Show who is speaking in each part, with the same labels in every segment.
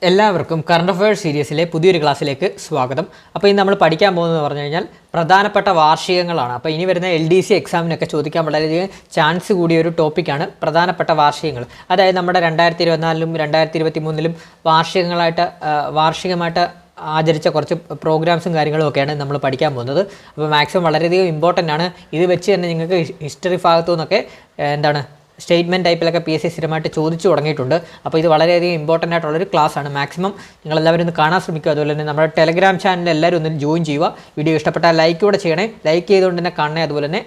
Speaker 1: എല്ലാവർക്കും current affairs സീരീസിലെ പുതിയൊരു ക്ലാസ്സിലേക്ക് സ്വാഗതം. അപ്പോൾ ഇന്ന് നമ്മൾ പഠിക്കാൻ പോകുന്നത് പറഞ്ഞു കഴിഞ്ഞാൽ പ്രധാനപ്പെട്ട വാർഷികങ്ങളാണ്. അപ്പോൾ ഇനി വരുന്ന LDC എക്സാമിനൊക്കെ ചോദിക്കാൻ വളരെയധികം ചാൻസ് കൂടിയ ഒരു ടോപ്പിക്കാണ് പ്രധാനപ്പെട്ട വാർഷികങ്ങൾ. അതായത് നമ്മുടെ 2024-ലും 2023-ലും വാർഷികമായിട്ട് ആചരിച്ച കുറച്ച് പ്രോഗ്രാംസും കാര്യങ്ങളും ഒക്കെയാണ് നമ്മൾ പഠിക്കാൻ പോകുന്നത്. അപ്പോൾ മാക്സിമം വളരെയധികം ഇമ്പോർട്ടൻ്റ് ആണ്. ഇത് വെച്ച് തന്നെ നിങ്ങൾക്ക് ഹിസ്റ്ററി ഭാഗത്തു നിന്നൊക്കെ സ്റ്റേറ്റ്മെൻറ്റ് ടൈപ്പിലൊക്കെ PSC സ്ഥിരമായിട്ട് ചോദിച്ചു തുടങ്ങിയിട്ടുണ്ട്. അപ്പോൾ ഇത് വളരെയധികം ഇമ്പോർട്ടൻ്റ് ആയിട്ടുള്ളൊരു ക്ലാസ്സാണ്. മാക്സിമം നിങ്ങളെല്ലാവരും ഒന്ന് കാണാൻ ശ്രമിക്കുക. അതുപോലെ തന്നെ നമ്മുടെ ടെലഗ്രാം ചാനൽ എല്ലാവരും ഒന്ന് ജോയിൻ ചെയ്യുക. വീഡിയോ ഇഷ്ടപ്പെട്ടാൽ ലൈക്ക് കൂടെ ചെയ്യണേ. ലൈക്ക് ചെയ്തുകൊണ്ട് തന്നെ കാണണേ. അതുപോലെ തന്നെ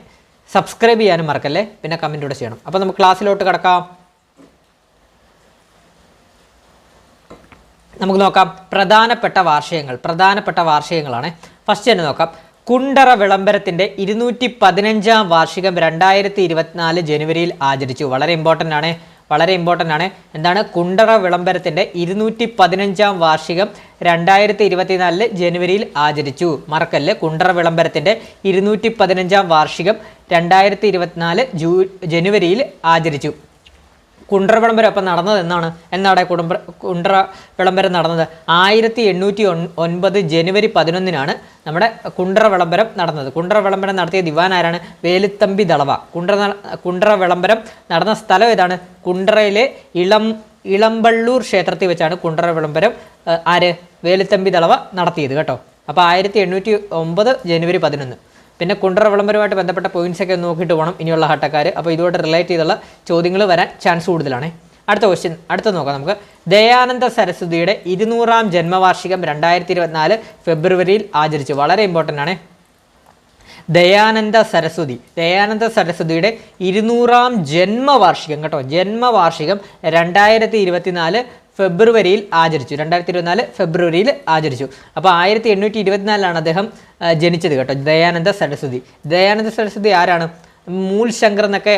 Speaker 1: സബ്സ്ക്രൈബ് ചെയ്യാനും മറക്കല്ലേ. പിന്നെ കമൻറ്റ് കൂടെ ചെയ്യണം. അപ്പോൾ നമുക്ക് ക്ലാസ്സിലോട്ട് കിടക്കാം. നമുക്ക് നോക്കാം പ്രധാനപ്പെട്ട വാർഷികങ്ങളാണ്. ഫസ്റ്റ് തന്നെ നോക്കാം. കുണ്ടറ വിളംബരത്തിൻ്റെ 215-ാം വാർഷികം 2024 ജനുവരിയിൽ ആചരിച്ചു. വളരെ ഇമ്പോർട്ടൻ്റ് ആണ്. എന്താണ് കുണ്ടറ വിളംബരത്തിൻ്റെ 215-ാം വാർഷികം 2024 ജനുവരിയിൽ ആചരിച്ചു. മറക്കല്ല്. കുണ്ടറ വിളംബരത്തിൻ്റെ 215-ാം വാർഷികം 2024 ജനുവരിയിൽ ആചരിച്ചു. കുണ്ടറ വിളംബരം അപ്പം നടന്നത് എന്നാണ് കുണ്ടറ വിളംബരം നടന്നത് 1809 ജനുവരി 11-നാണ് നമ്മുടെ കുണ്ടറ വിളംബരം നടന്നത്. കുണ്ടറ വിളംബരം നടത്തിയ ദിവാൻ ആരാണ്? വേലുത്തമ്പി ദളവ. കുണ്ടറ വിളംബരം നടന്ന സ്ഥലം ഏതാണ്? കുണ്ടറയിലെ ഇളമ്പള്ളൂർ ക്ഷേത്രത്തിൽ വെച്ചാണ് കുണ്ടറ വിളംബരം വേലുത്തമ്പി ദളവ നടത്തിയത് കേട്ടോ. അപ്പോൾ 1809 ജനുവരി 11. പിന്നെ കുണ്ടറ വിളംബരവുമായിട്ട് ബന്ധപ്പെട്ട പോയിന്റ്സൊക്കെ നോക്കിയിട്ട് പോകണം ഇനിയുള്ള ഘട്ടക്കാർ. അപ്പോൾ ഇതുമായിട്ട് റിലേറ്റ് ചെയ്തുള്ള ചോദ്യങ്ങൾ വരാൻ ചാൻസ് കൂടുതലാണ്. അടുത്ത നോക്കാം നമുക്ക്. ദയാനന്ദ സരസ്വതിയുടെ 200-ാം ജന്മവാർഷികം 2024 ഫെബ്രുവരിയിൽ ആചരിച്ചു. വളരെ ഇമ്പോർട്ടൻ്റ് ആണ്. ദയാനന്ദ സരസ്വതിയുടെ 200-ാം ജന്മവാർഷികം കേട്ടോ. ജന്മവാർഷികം 2024 ഫെബ്രുവരിയിൽ ആചരിച്ചു. 2024 ഫെബ്രുവരിയിൽ ആചരിച്ചു. അപ്പോൾ 1824-ലാണ് അദ്ദേഹം ജനിച്ചത് കേട്ടോ. ദയാനന്ദ സരസ്വതി ആരാണ്? മൂൽ ശങ്കർ എന്നൊക്കെ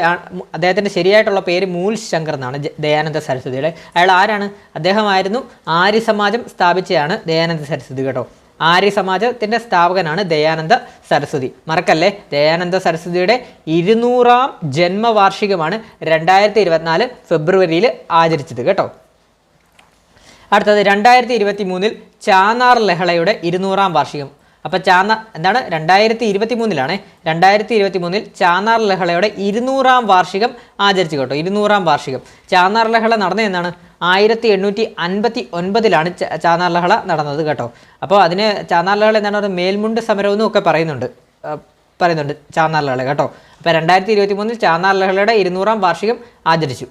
Speaker 1: അദ്ദേഹത്തിൻ്റെ ശരിയായിട്ടുള്ള പേര് മൂൽ ശങ്കർ എന്നാണ് ദയാനന്ദ സരസ്വതിയുടെ. അയാൾ ആരാണ്? അദ്ദേഹമായിരുന്നു ആര്യ സമാജം സ്ഥാപിച്ചതാണ് ദയാനന്ദ സരസ്വതി കേട്ടോ. ആര്യ സമാജത്തിൻ്റെ സ്ഥാപകനാണ് ദയാനന്ദ സരസ്വതി. മറക്കല്ലേ. ദയാനന്ദ സരസ്വതിയുടെ 200-ാം ജന്മവാർഷികമാണ് 2024 ഫെബ്രുവരിയിൽ ആചരിച്ചത് കേട്ടോ. അടുത്തത് 2023 ചാന്നാർ ലഹളയുടെ 200-ാം വാർഷികം. അപ്പോൾ എന്താണ് 2023-ലാണ്. 2023 ചാന്നാർ ലഹളയുടെ 200-ാം വാർഷികം ആചരിച്ചു കേട്ടോ. 200-ാം വാർഷികം. ചാന്നാർ ലഹള നടന്നത് എന്നാണ്? 1859-ലാണ് ചാന്നാർ ലഹള നടന്നത് കേട്ടോ. അപ്പോൾ അതിന് ചാന്നാർ ലഹള എന്താണ്? മേൽമുണ്ട് സമരം എന്നൊക്കെ പറയുന്നുണ്ട് ചാന്നാർ ലഹള കേട്ടോ. അപ്പോൾ 2023 ചാന്നാർ ലഹളയുടെ 200-ാം വാർഷികം ആചരിച്ചു.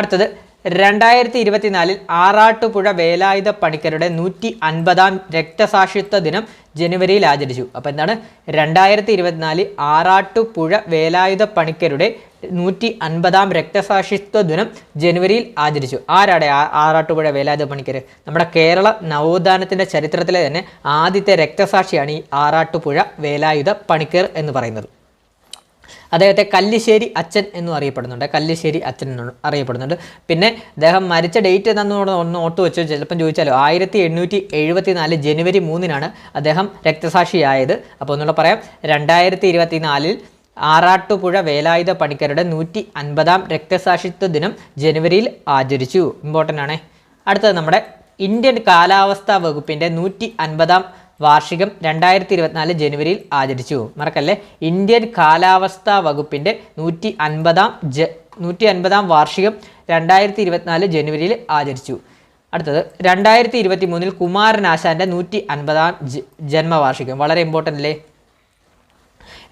Speaker 1: അടുത്തത് 2024 ആറാട്ടുപുഴ വേലായുധ പണിക്കരുടെ 150-ാം രക്തസാക്ഷിത്വ ദിനം ജനുവരിയിൽ ആചരിച്ചു. അപ്പോൾ എന്താണ് 2024 ആറാട്ടുപുഴ വേലായുധ പണിക്കരുടെ 150-ാം രക്തസാക്ഷിത്വ ദിനം ജനുവരിയിൽ ആചരിച്ചു. ആരാടെ ആറാട്ടുപുഴ വേലായുധ പണിക്കർ? നമ്മുടെ കേരള നവോത്ഥാനത്തിൻ്റെ ചരിത്രത്തിലെ തന്നെ ആദ്യത്തെ രക്തസാക്ഷിയാണ് ഈ ആറാട്ടുപുഴ വേലായുധ പണിക്കർ എന്ന് പറയുന്നത്. അദ്ദേഹത്തെ കല്ലിശ്ശേരി അച്ഛൻ എന്നും അറിയപ്പെടുന്നുണ്ട്. പിന്നെ അദ്ദേഹം മരിച്ച ഡേറ്റ് ഒന്ന് ഓർത്ത് വെച്ചോ, ചിലപ്പം ചോദിച്ചാലോ. 1874 ജനുവരി 3-നാണ് അദ്ദേഹം രക്തസാക്ഷിയായത്. അപ്പോൾ ഒന്നുകൂടെ പറയാം. 2024 ആറാട്ടുപുഴ വേലായുധ പണിക്കരുടെ 150-ാം രക്തസാക്ഷിത്വ ദിനം ജനുവരിയിൽ ആചരിച്ചു. ഇമ്പോർട്ടൻ്റ് ആണ്. അടുത്തത് നമ്മുടെ ഇന്ത്യൻ കാലാവസ്ഥാ വകുപ്പിൻ്റെ 150-ാം വാർഷികം 2024 ജനുവരിയിൽ ആചരിച്ചു. മറക്കല്ലേ. ഇന്ത്യൻ കാലാവസ്ഥാ വകുപ്പിൻ്റെ 150-ാം വാർഷികം 2024 ജനുവരിയിൽ ആചരിച്ചു. അടുത്തത് 2023 കുമാരനാശാൻ്റെ 150-ാം ജന്മവാർഷികം. വളരെ ഇമ്പോർട്ടൻ്റ് അല്ലേ.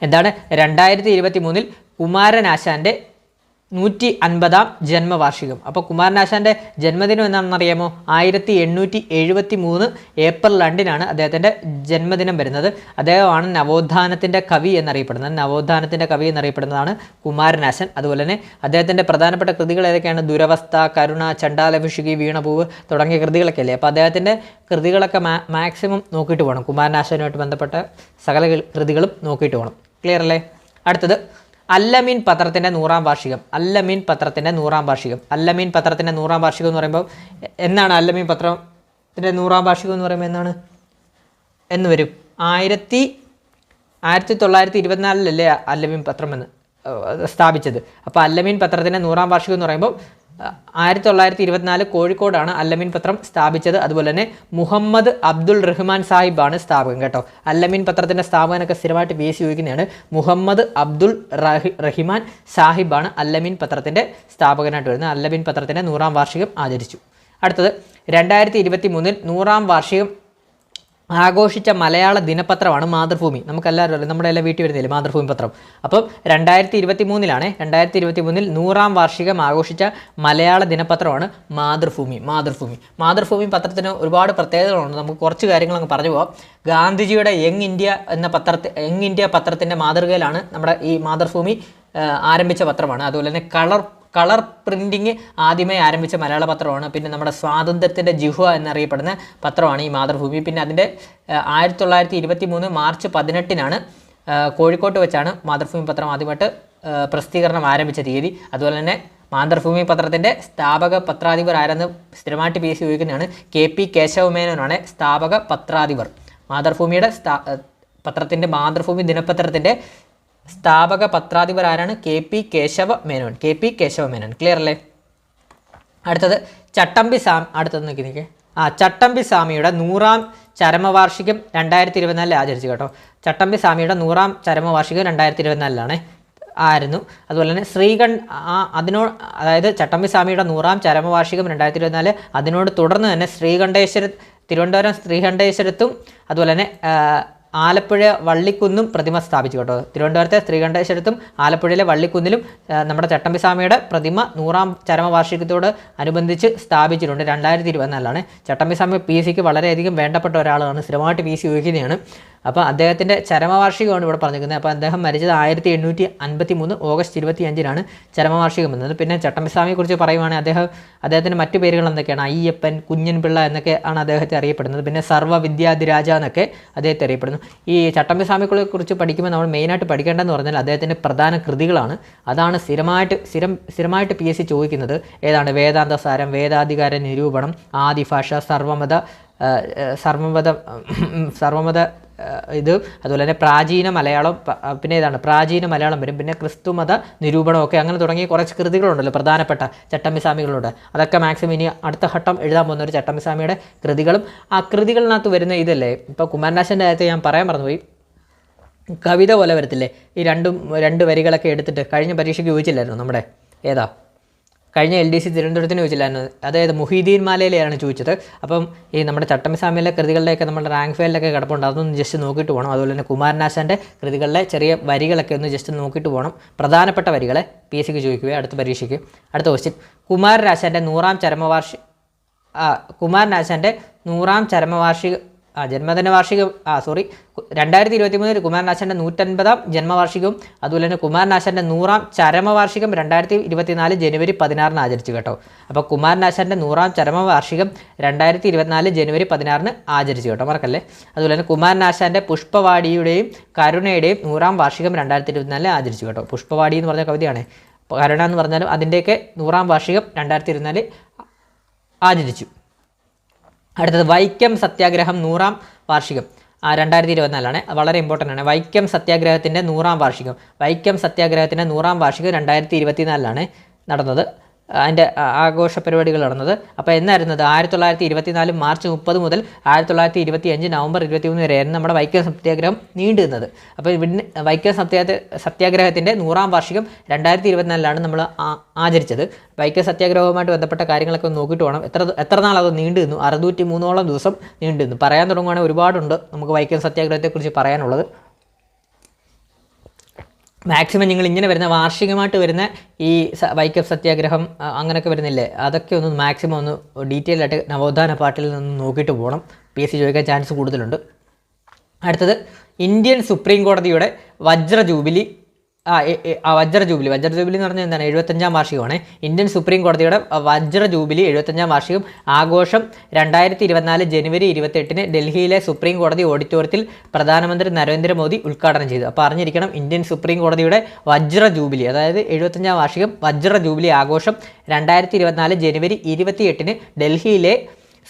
Speaker 1: എന്താണ് 2023 കുമാരനാശാൻ്റെ 150-ാം ജന്മവാർഷികം. അപ്പോൾ കുമാരനാശാൻ്റെ ജന്മദിനം എന്നാണെന്നറിയാമോ? 1873 ഏപ്രിൽ 2-നാണ് അദ്ദേഹത്തിൻ്റെ ജന്മദിനം വരുന്നത്. അദ്ദേഹമാണ് നവോത്ഥാനത്തിൻ്റെ കവി എന്നറിയപ്പെടുന്നതാണ് കുമാരനാശൻ. അതുപോലെ തന്നെ അദ്ദേഹത്തിൻ്റെ പ്രധാനപ്പെട്ട കൃതികൾ ഏതൊക്കെയാണ്? ദുരവസ്ഥ, കരുണ, ചണ്ടാലഭിഷുകി, വീണപൂവ് തുടങ്ങിയ കൃതികളൊക്കെ അല്ലേ. അപ്പോൾ അദ്ദേഹത്തിൻ്റെ കൃതികളൊക്കെ മാക്സിമം നോക്കിയിട്ട് പോകണം. കുമാരനാശനുമായിട്ട് ബന്ധപ്പെട്ട സകല കൃതികളും നോക്കിയിട്ട് പോകണം. ക്ലിയർ അല്ലേ? അടുത്തത് അല്ലമീൻ പത്രത്തിൻ്റെ 100-ാം വാർഷികം. അല്ലമീൻ പത്രത്തിൻ്റെ 100-ാം വാർഷികം എന്ന് പറയുമ്പോൾ എന്നാണ്? അല്ലമീൻ പത്രത്തിൻ്റെ 100-ാം വാർഷികം എന്ന് പറയുമ്പോൾ എന്ന് വരും? 1924-ലല്ലേ അല്ലമീൻ പത്രം എന്ന് സ്ഥാപിച്ചത്. അപ്പോൾ അല്ലമീൻ പത്രത്തിൻ്റെ 100-ാം വാർഷികം എന്ന് പറയുമ്പോൾ 1924 കോഴിക്കോടാണ് അല്ലമീൻ പത്രം സ്ഥാപിച്ചത്. അതുപോലെ തന്നെ മുഹമ്മദ് അബ്ദുൾ റഹ്മാൻ സാഹിബാണ് സ്ഥാപകൻ കേട്ടോ. അല്ലമീൻ പത്രത്തിൻ്റെ സ്ഥാപകനൊക്കെ സ്ഥിരമായിട്ട് PSC ചോദിക്കുന്നതാണ്. മുഹമ്മദ് അബ്ദുൾ റഹിമാൻ സാഹിബാണ് അല്ലമീൻ പത്രത്തിൻ്റെ സ്ഥാപകനായിട്ട് വരുന്നത്. അല്ലമീൻ പത്രത്തിൻ്റെ 100ാം വാർഷികം ആചരിച്ചു. അടുത്തത് 2023 100ാം വാർഷികം ആഘോഷിച്ച മലയാള ദിനപത്രമാണ് മാതൃഭൂമി. നമുക്കെല്ലാവരും നമ്മുടെ എല്ലാം വീട്ടിൽ വരുന്നില്ലേ മാതൃഭൂമി പത്രം. അപ്പം 2023 2023 100ാം വാർഷികം ആഘോഷിച്ച മലയാള ദിനപത്രമാണ് മാതൃഭൂമി പത്രത്തിന് ഒരുപാട് പ്രത്യേകതകളുണ്ട്. നമുക്ക് കുറച്ച് കാര്യങ്ങൾ അങ്ങ് പറഞ്ഞു പോകാം. ഗാന്ധിജിയുടെ യങ് ഇന്ത്യ പത്രത്തിൻ്റെ മാതൃകയിലാണ് നമ്മുടെ ഈ മാതൃഭൂമി ആരംഭിച്ച പത്രമാണ്. അതുപോലെ തന്നെ കളർ പ്രിൻറ്റിങ് ആദ്യമായി ആരംഭിച്ച മലയാള പത്രമാണ്. പിന്നെ നമ്മുടെ സ്വാതന്ത്ര്യത്തിൻ്റെ ജിഹ്വ എന്നറിയപ്പെടുന്ന പത്രമാണ് ഈ മാതൃഭൂമി. പിന്നെ അതിൻ്റെ 1923 മാർച്ച് 18 കോഴിക്കോട്ട് വെച്ചാണ് മാതൃഭൂമി പത്രം ആദ്യമായിട്ട് പ്രസിദ്ധീകരണം ആരംഭിച്ച തീയതി. അതുപോലെ തന്നെ മാതൃഭൂമി പത്രത്തിൻ്റെ സ്ഥാപക പത്രാധിപർ ആരെന്ന് സ്ഥിരമായിട്ട് PSC ചോദിക്കുന്നതാണ്. KP കേശവമേനോനാണ് സ്ഥാപക പത്രാധിപർ. മാതൃഭൂമിയുടെ മാതൃഭൂമി ദിനപത്രത്തിൻ്റെ സ്ഥാപക പത്രാധിപർ ആരാണ്? KP കേശവമേനോൻ. ക്ലിയർ അല്ലേ? അടുത്തത് ചട്ടമ്പി സ്വാമിയുടെ 100ാം ചരമവാർഷികം 2024 ആചരിച്ചു കേട്ടോ. ചട്ടമ്പി സ്വാമിയുടെ 100ാം ചരമവാർഷികം 2024 ആയിരുന്നു. അതുപോലെ തന്നെ അതായത് ചട്ടമ്പി സ്വാമിയുടെ 100ാം ചരമവാർഷികം 2024 അതിനോട് തുടർന്ന് തന്നെ തിരുവനന്തപുരം ശ്രീകണ്ഠേശ്വരത്തും അതുപോലെ തന്നെ ആലപ്പുഴ വള്ളിക്കുന്നും പ്രതിമ സ്ഥാപിച്ചു കേട്ടോ. തിരുവനന്തപുരത്തെ ശ്രീകണ്ഠേശ്വരത്തും ആലപ്പുഴയിലെ വള്ളിക്കുന്നിലും നമ്മുടെ ചട്ടമ്പി സ്വാമിയുടെ പ്രതിമ 100ാം ചരമവാർഷികത്തോട് അനുബന്ധിച്ച് സ്ഥാപിച്ചിട്ടുണ്ട്. 2024 ചട്ടമ്പി സ്വാമി PSCക്ക് വളരെയധികം വേണ്ടപ്പെട്ട ഒരാളാണ്. സ്ഥിരമായിട്ട് PSC ചോദിക്കുന്നതാണ്. അപ്പോൾ അദ്ദേഹത്തിൻ്റെ ചരമവാർഷികമാണ് ഇവിടെ പറഞ്ഞിരിക്കുന്നത്. അപ്പോൾ അദ്ദേഹം മരിച്ചത് 1853 ഓഗസ്റ്റ് 25 ചരമവാർഷികം വന്നത്. പിന്നെ ചട്ടമ്പി സ്വാമിയെക്കുറിച്ച് പറയുവാണെങ്കിൽ അദ്ദേഹത്തിൻ്റെ മറ്റു പേരുകൾ എന്തൊക്കെയാണ്? അയ്യപ്പൻ, കുഞ്ഞൻപിള്ള എന്നൊക്കെ ആണ് അദ്ദേഹത്തെ അറിയപ്പെടുന്നത്. പിന്നെ സർവ്വവിദ്യാധിരാജ എന്നൊക്കെ അദ്ദേഹത്തെ അറിയപ്പെടുന്നു. ഈ ചട്ടമ്പി സ്വാമികളെ കുറിച്ച് പഠിക്കുമ്പോൾ നമ്മൾ മെയിനായിട്ട് പഠിക്കേണ്ടതെന്ന് പറഞ്ഞാൽ അദ്ദേഹത്തിൻ്റെ പ്രധാന കൃതികളാണ്. അതാണ് സ്ഥിരമായിട്ട് PSC ചോദിക്കുന്നത്. ഏതാണ്? വേദാന്തസാരം, വേദാധികാര നിരൂപണം, ആദിഭാഷ, സർവമത ഇത്, അതുപോലെ തന്നെ പ്രാചീന മലയാളം, പിന്നെ ഏതാണ് പ്രാചീന മലയാളം വരും. പിന്നെ ക്രിസ്തുമത നിരൂപണമൊക്കെ അങ്ങനെ തുടങ്ങിയ കുറച്ച് കൃതികളുണ്ടല്ലോ പ്രധാനപ്പെട്ട ചട്ടമ്പി സ്വാമികളുണ്ട്. അതൊക്കെ മാക്സിമം ഇനി അടുത്ത ഘട്ടം എഴുതാൻ പോകുന്ന ഒരു ചട്ടമ്പി സ്വാമിയുടെ കൃതികളും ആ കൃതികളിനകത്ത് വരുന്ന ഇതല്ലേ. ഇപ്പോൾ കുമാരനാശാൻ്റെ കാര്യത്തിൽ ഞാൻ പറയാൻ മറന്നുപോയി. കവിത പോലെ വരത്തില്ലേ ഈ രണ്ട് വരികളൊക്കെ എടുത്തിട്ട് കഴിഞ്ഞ പരീക്ഷയ്ക്ക് ചോദിച്ചില്ലായിരുന്നു നമ്മുടെ കഴിഞ്ഞ LDC തിരുവനന്തപുരത്തിന് ചോദിച്ചില്ലായിരുന്നു. അതായത് മുഹീദ്ദീൻ മാലയിലെയാണ് ചോദിച്ചത്. അപ്പം ഈ നമ്മുടെ ചട്ടമ്പി സ്വാമിയിലെ കൃതികളുടെയൊക്കെ നമ്മുടെ റാങ്ക് ഫയലിലൊക്കെ കിടപ്പുണ്ട്. അതൊന്ന് ജസ്റ്റ് നോക്കിയിട്ട് പോകണം. അതുപോലെ തന്നെ കുമാരനാശാൻ്റെ കൃതികളിലെ ചെറിയ വരികളൊക്കെ ഒന്ന് ജസ്റ്റ് നോക്കിയിട്ട് പോകണം. പ്രധാനപ്പെട്ട വരികളെ PSCക്ക് ചോദിക്കുകയും അടുത്ത പരീക്ഷയ്ക്ക്. അടുത്ത ക്വസ്റ്റ്യൻ, കുമാരനാശാൻ്റെ 100ാം ചരമവാർഷിക ജന്മദിന വാർഷികം 2023 കുമാരനാശാൻ്റെ 150ാം ജന്മവാർഷികവും അതുപോലെ തന്നെ കുമാരനാശാൻ്റെ 100ാം ചരമവാർഷികം 2024 ജനുവരി 16 ആചരിച്ചു കേട്ടോ. അപ്പോൾ കുമാരനാശാൻ്റെ 100ാം ചരമവാർഷികം 2024 ജനുവരി 16 ആചരിച്ചു കേട്ടോ, മറക്കല്ലേ. അതുപോലെ തന്നെ കുമാരനാശാൻ്റെ പുഷ്പവാടിയുടെയും കരുണയുടെയും 100ാം വാർഷികം 2024 ആചരിച്ചു കേട്ടോ. പുഷ്പവാടി എന്ന് പറഞ്ഞ കവിതയാണ്. കരുണ എന്ന് പറഞ്ഞാലും അതിൻ്റെയൊക്കെ 100ാം വാർഷികം 2024 ആചരിച്ചു. അടുത്തത് വൈക്കം സത്യാഗ്രഹം 100ാം വാർഷികം 2024 വളരെ ഇമ്പോർട്ടൻ്റ് ആണ്. വൈക്കം സത്യാഗ്രഹത്തിൻ്റെ 100ാം വാർഷികം 2024 നടന്നത്. അതിൻ്റെ ആഘോഷ പരിപാടികൾ നടന്നത്. അപ്പോൾ എന്നായിരുന്നത്? 1924 മാർച്ച് 30 മുതൽ 1925 നവംബർ 23 വരെയായിരുന്നു നമ്മുടെ വൈക്കം സത്യാഗ്രഹം നീണ്ടു നിന്നത്. അപ്പോൾ വൈക്കം സത്യാഗ്രഹത്തിൻ്റെ 100ാം വാർഷികം 2024 നമ്മൾ ആചരിച്ചത്. വൈക്കം സത്യാഗ്രഹവുമായിട്ട് ബന്ധപ്പെട്ട കാര്യങ്ങളൊക്കെ ഒന്ന് നോക്കിയിട്ട് വേണം. എത്ര നാൾ അത് നീണ്ടു നിന്നു? 603 ദിവസം നീണ്ടു നിന്നു. പറയാൻ തുടങ്ങുകയാണെങ്കിൽ ഒരുപാടുണ്ട് നമുക്ക് വൈക്കം സത്യാഗ്രഹത്തെക്കുറിച്ച് പറയാനുള്ളത്. മാക്സിമം നിങ്ങൾ ഇങ്ങനെ വരുന്ന വാർഷികമായിട്ട് വരുന്ന ഈ വൈക്കം സത്യാഗ്രഹം അങ്ങനെയൊക്കെ വരുന്നില്ലേ, അതൊക്കെ ഒന്ന് മാക്സിമം ഒന്ന് ഡീറ്റെയിൽ ആയിട്ട് നവോത്ഥാന പാർട്ടിൽ നിന്ന് നോക്കിയിട്ട് പോകണം. PSC ചോദിക്കാൻ ചാൻസ് കൂടുതലുണ്ട്. അടുത്തത് ഇന്ത്യൻ സുപ്രീം കോടതിയുടെ വജ്ര ജൂബിലി എന്ന് പറഞ്ഞാൽ എന്താണ്? 75ാം വാർഷികമാണ്. ഇന്ത്യൻ സുപ്രീം കോടതിയുടെ വജ്ര ജൂബിലി 75ാം വാർഷികം ആഘോഷം 2024 ജനുവരി 28 ഡൽഹിയിലെ സുപ്രീം കോടതി ഓഡിറ്റോറിയത്തിൽ പ്രധാനമന്ത്രി നരേന്ദ്രമോദി ഉദ്ഘാടനം ചെയ്തു. അപ്പോൾ അറിഞ്ഞിരിക്കണം, ഇന്ത്യൻ സുപ്രീം കോടതിയുടെ വജ്ര ജൂബിലി, അതായത് 75ാം വാർഷികം വജ്ര ജൂബിലി ആഘോഷം 2024 ജനുവരി 28 ഡൽഹിയിലെ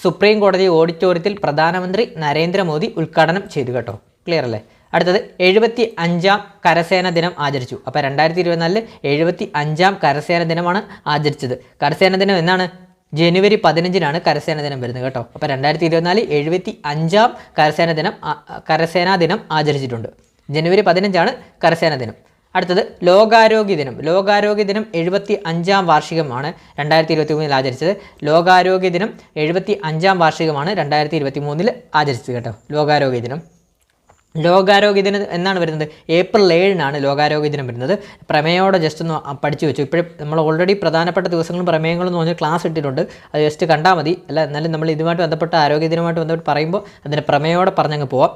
Speaker 1: സുപ്രീം കോടതി ഓഡിറ്റോറിയത്തിൽ പ്രധാനമന്ത്രി നരേന്ദ്രമോദി ഉദ്ഘാടനം ചെയ്തു കേട്ടോ. ക്ലിയർ അല്ലേ? അടുത്തത് 75-ാം കരസേന ദിനം ആചരിച്ചു. അപ്പോൾ 2024 75-ാം കരസേന ദിനമാണ് ആചരിച്ചത്. കരസേന ദിനം എന്നാണ്? ജനുവരി 15-നാണ് കരസേന ദിനം വരുന്നത് കേട്ടോ. അപ്പോൾ 2024 75-ാം കരസേനാ ദിനം ആചരിച്ചിട്ടുണ്ട്. ജനുവരി 15-ആണ് കരസേന ദിനം. അടുത്തത് ലോകാരോഗ്യ ദിനം. ലോകാരോഗ്യ ദിനം 75-ാം വാർഷികമാണ് 2023 ആചരിച്ചത്. ലോകാരോഗ്യ ദിനം 75-ാം വാർഷികമാണ് 2023 ആചരിച്ചത് കേട്ടോ. ലോകാരോഗ്യ ദിനം എന്നാണ് വരുന്നത്? ഏപ്രിൽ 7-നാണ് ലോകാരോഗ്യ ദിനം വരുന്നത്. പ്രമേയോടെ ജസ്റ്റ് ഒന്ന് പഠിച്ചു വെച്ചു. ഇപ്പോഴും നമ്മൾ ഓൾറെഡി പ്രധാനപ്പെട്ട ദിവസങ്ങളും പ്രമേയങ്ങളും എന്ന് പറഞ്ഞാൽ ക്ലാസ് ഇട്ടിട്ടുണ്ട്. അത് ജസ്റ്റ് കണ്ടാൽ മതി. അല്ല എന്നാലും നമ്മൾ ഇതുമായിട്ട് ബന്ധപ്പെട്ട ആരോഗ്യ ദിനമായിട്ട് ബന്ധപ്പെട്ട് പറയുമ്പോൾ അതിൻ്റെ പ്രമേയോടെ പറഞ്ഞങ്ങ് പോവാം.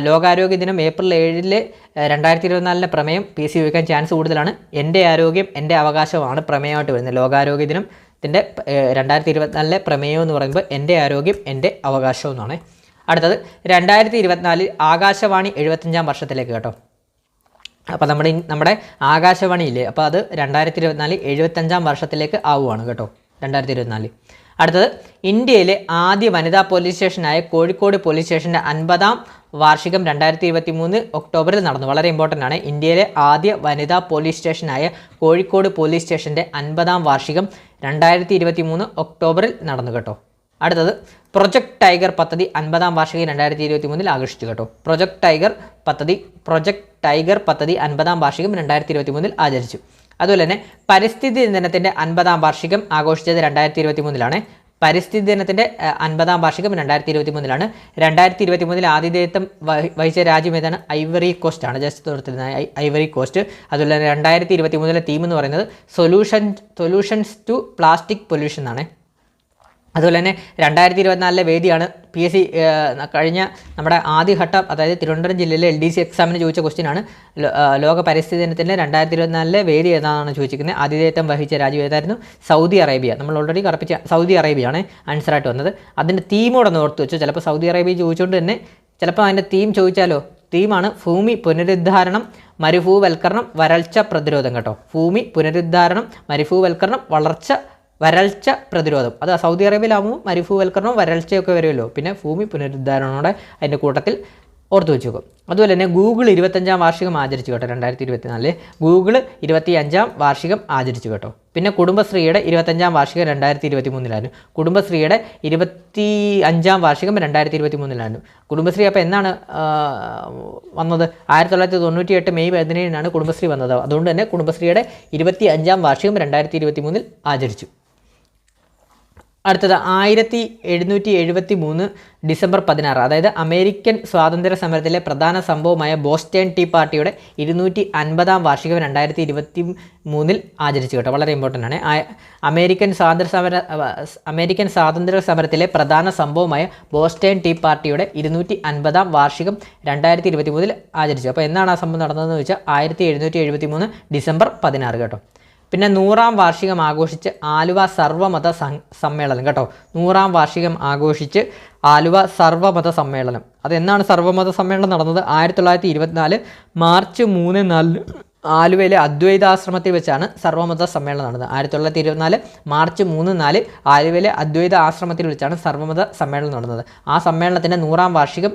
Speaker 1: ലോകാരോഗ്യ ദിനം ഏപ്രിൽ 7 2024 പ്രമേയം PSC ചോദിക്കാൻ ചാൻസ് കൂടുതലാണ്. എൻ്റെ ആരോഗ്യം എൻ്റെ അവകാശമാണ് പ്രമേയമായിട്ട് വരുന്നത്. ലോകാരോഗ്യ ദിനത്തിൻ്റെ 2024 പ്രമേയം എന്ന് പറയുമ്പോൾ എൻ്റെ ആരോഗ്യം എൻ്റെ അവകാശം എന്നാണ്. അടുത്തത് 2024 ആകാശവാണി 75-ാം വർഷത്തിലേക്ക് കേട്ടോ. അപ്പോൾ നമ്മുടെ ആകാശവാണിയില്ലേ, അപ്പോൾ അത് 2024 75-ാം വർഷത്തിലേക്ക് ആവുകയാണ് കേട്ടോ. 2024. അടുത്തത് ഇന്ത്യയിലെ ആദ്യ വനിതാ പോലീസ് സ്റ്റേഷനായ കോഴിക്കോട് പോലീസ് സ്റ്റേഷൻ്റെ 50-ാം വാർഷികം 2023 ഒക്ടോബറിൽ നടന്നു. വളരെ ഇമ്പോർട്ടൻ്റ് ആണ്. ഇന്ത്യയിലെ ആദ്യ വനിതാ പോലീസ് സ്റ്റേഷനായ കോഴിക്കോട് പോലീസ് സ്റ്റേഷൻ്റെ 50-ാം വാർഷികം 2023 ഒക്ടോബറിൽ നടന്നു കേട്ടോ. അടുത്തത് പ്രൊജക്ട് ടൈഗർ പദ്ധതി 50-ാം വാർഷികം 2023 ആഘോഷിച്ചു കേട്ടോ. പ്രൊജക്ട് ടൈഗർ പദ്ധതി 50-ാം വാർഷികം 2023 ആചരിച്ചു. അതുപോലെ തന്നെ പരിസ്ഥിതി ദിനത്തിൻ്റെ 50-ാം വാർഷികം ആഘോഷിച്ചത് 2023 പരിസ്ഥിതി ദിനത്തിൻ്റെ 50-ാം വാർഷികം 2023 2023 ആതിഥേയത്വം വഹിച്ച രാജ്യം ഏതാണ്? ഐവറി കോസ്റ്റ് ആണ്. ജസ്റ്റ് തോർത്തിരുന്ന ഐവറി കോസ്റ്റ്. അതുപോലെ തന്നെ 2023 തീം എന്ന് പറയുന്നത് സൊല്യൂഷൻസ് ടു പ്ലാസ്റ്റിക് പൊല്യൂഷൻ ആണ്. അതുപോലെ തന്നെ 2024 വേദിയാണ് PSC കഴിഞ്ഞ നമ്മുടെ ആദ്യഘട്ടം, അതായത് തിരുവനന്തപുരം ജില്ലയിലെ LDC എക്സാമിന് ചോദിച്ച ക്വസ്റ്റ്യനാണ്. ലോക പരിസ്ഥിതി ദിനത്തിൻ്റെ 2024 വേദി ഏതാണെന്നാണ് ചോദിച്ചിരിക്കുന്നത്. ആതിഥേയത്വം വഹിച്ച രാജ്യം ഏതായിരുന്നു? Saudi Arabia. നമ്മൾ ഓൾറെഡി കറപ്പിച്ച സൗദി അറേബ്യയാണ് ആൻസറായിട്ട് വന്നത്. അതിൻ്റെ തീമോടൊന്ന് ഓർത്ത് വെച്ചു. ചിലപ്പോൾ സൗദി അറേബ്യ ചോദിച്ചുകൊണ്ട് തന്നെ ചിലപ്പോൾ അതിൻ്റെ തീം ചോദിച്ചാലോ. തീമാണ് ഭൂമി പുനരുദ്ധാരണം, മരുഭൂവൽക്കരണം, വരൾച്ച പ്രതിരോധം കേട്ടോ. ഭൂമി പുനരുദ്ധാരണം, മരുഭൂവൽക്കരണം, വരൾച്ച പ്രതിരോധം. അത് സൗദി അറേബ്യയിലാകുമ്പോൾ മരുഭൂവൽക്കരണവും വരൾച്ചയൊക്കെ വരുമല്ലോ. പിന്നെ ഭൂമി പുനരുദ്ധാരണോടെ അതിൻ്റെ കൂട്ടത്തിൽ ഓർത്ത് വെച്ചേക്കും. അതുപോലെ തന്നെ ഗൂഗിൾ 25-ാം വാർഷികം ആചരിച്ചു കേട്ടോ. 2024 ഗൂഗിൾ 25-ാം വാർഷികം ആചരിച്ചു കേട്ടോ. പിന്നെ കുടുംബശ്രീയുടെ 25-ാം വാർഷികം 2023 കുടുംബശ്രീയുടെ 25-ാം വാർഷികം 2023 കുടുംബശ്രീ അപ്പോൾ എന്നാണ് വന്നത്? 1998 മെയ് 17-നാണ് കുടുംബശ്രീ വന്നത്. അതുകൊണ്ട് തന്നെ കുടുംബശ്രീയുടെ 25-ാം വാർഷികം 2023 ആചരിച്ചു. അടുത്തത് 1773 ഡിസംബർ 16, അതായത് അമേരിക്കൻ സ്വാതന്ത്ര്യ സമരത്തിലെ പ്രധാന സംഭവമായ ബോസ്റ്റൺ ടീ പാർട്ടിയുടെ 250-ാം വാർഷികം 2023 ആചരിച്ചു കേട്ടോ. വളരെ ഇമ്പോർട്ടൻ്റ് ആണ്. അമേരിക്കൻ സ്വാതന്ത്ര്യ സമരത്തിലെ പ്രധാന സംഭവമായ ബോസ്റ്റൺ ടീ പാർട്ടിയുടെ 250-ാം വാർഷികം 2023 ആചരിച്ചു. അപ്പോൾ എന്നാണ് ആ സംഭവം നടന്നതെന്ന് വെച്ചാൽ 1773 ഡിസംബർ 16 കേട്ടോ. പിന്നെ 100-ാം വാർഷികം ആഘോഷിച്ച് ആലുവ സർവ്വമത സമ്മേളനം കേട്ടോ. 100-ാം വാർഷികം ആഘോഷിച്ച് ആലുവ സർവ്വമത സമ്മേളനം. അതെന്നാണ് സർവ്വമത സമ്മേളനം നടന്നത്? 1924 മാർച്ച് 3-4 ആലുവയിലെ അദ്വൈതാശ്രമത്തിൽ വെച്ചാണ് സർവ്വമത സമ്മേളനം നടന്നത്. 1924 മാർച്ച് 3-4 ആലുവയിലെ അദ്വൈത ആശ്രമത്തിൽ വെച്ചാണ് സർവ്വമത സമ്മേളനം നടന്നത്. ആ സമ്മേളനത്തിൻ്റെ 100-ാം വാർഷികം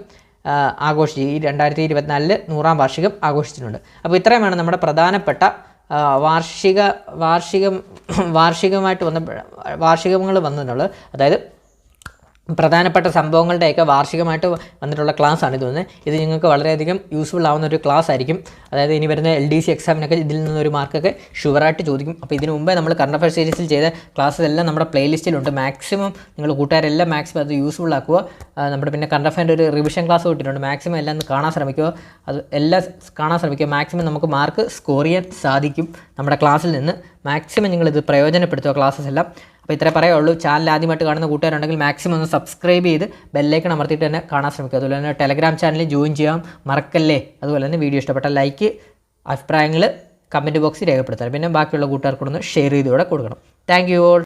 Speaker 1: ആഘോഷിച്ച് ഈ 2024 100-ാം വാർഷികം ആഘോഷിച്ചിട്ടുണ്ട്. അപ്പോൾ ഇത്രയുമാണ് നമ്മുടെ പ്രധാനപ്പെട്ട വാർഷികങ്ങൾ വന്നിട്ടുള്ളത്. അതായത് പ്രധാനപ്പെട്ട സംഭവങ്ങളുടെയൊക്കെ വാർഷികമായിട്ട് വന്നിട്ടുള്ള ക്ലാസ്സാണ് ഇത് വന്നത്. ഇത് നിങ്ങൾക്ക് വളരെയധികം യൂസ്ഫുൾ ആവുന്ന ഒരു ക്ലാസ് ആയിരിക്കും. അതായത് ഇനി വരുന്ന LDC എക്സാമിനൊക്കെ ഇതിൽ നിന്നൊരു മാർക്കൊക്കെ ഷുവറായിട്ട് ചോദിക്കും. അപ്പോൾ ഇതിനു മുമ്പേ നമ്മൾ കറണ്ട് അഫയർ സീരീസിൽ ചെയ്ത ക്ലാസ്സസ് എല്ലാം നമ്മുടെ പ്ലേലിസ്റ്റിലുണ്ട്. മാക്സിമം നിങ്ങൾ കൂട്ടുകാരെല്ലാം മാക്സിമം അത് യൂസ്ഫുൾ ആക്കുക. നമ്മുടെ പിന്നെ കറണ്ട് അഫയറിൻ്റെ ഒരു റിവിഷൻ ക്ലാസ് കിട്ടിയിട്ടുണ്ട്. മാക്സിമം എല്ലാം കാണാൻ ശ്രമിക്കുക. അത് എല്ലാം കാണാൻ ശ്രമിക്കുക. മാക്സിമം നമുക്ക് മാർക്ക് സ്കോർ ചെയ്യാൻ സാധിക്കും നമ്മുടെ ക്ലാസ്സിൽ നിന്ന്. മാക്സിമം നിങ്ങളിത് പ്രയോജനപ്പെടുത്തുക ക്ലാസ്സസ് എല്ലാം. അപ്പോൾ ഇത്രേ പറയുള്ളൂ. ചാനൽ ആദ്യമായിട്ട് കാണുന്ന കൂട്ടുകാരുണ്ടെങ്കിൽ മാക്സിമം ഒന്ന് സബ്സ്ക്രൈബ് ചെയ്ത് ബെല്ലൈക്കൺ അമർത്തിയിട്ട് തന്നെ കാണാൻ ശ്രമിക്കുക. അതുപോലെ തന്നെ ടെലഗ്രാം ചാനലിൽ ജോയിൻ ചെയ്യാൻ മറക്കല്ലേ. അതുപോലെ തന്നെ വീഡിയോ ഇഷ്ടപ്പെട്ട ലൈക്ക്, അഭിപ്രായങ്ങൾ കമൻറ്റ് ബോക്സിൽ രേഖപ്പെടുത്തണം. പിന്നെ ബാക്കിയുള്ള കൂട്ടുകാർക്കൊന്ന് ഷെയർ ചെയ്തുകൂടെ കൊടുക്കണം. Thank you all.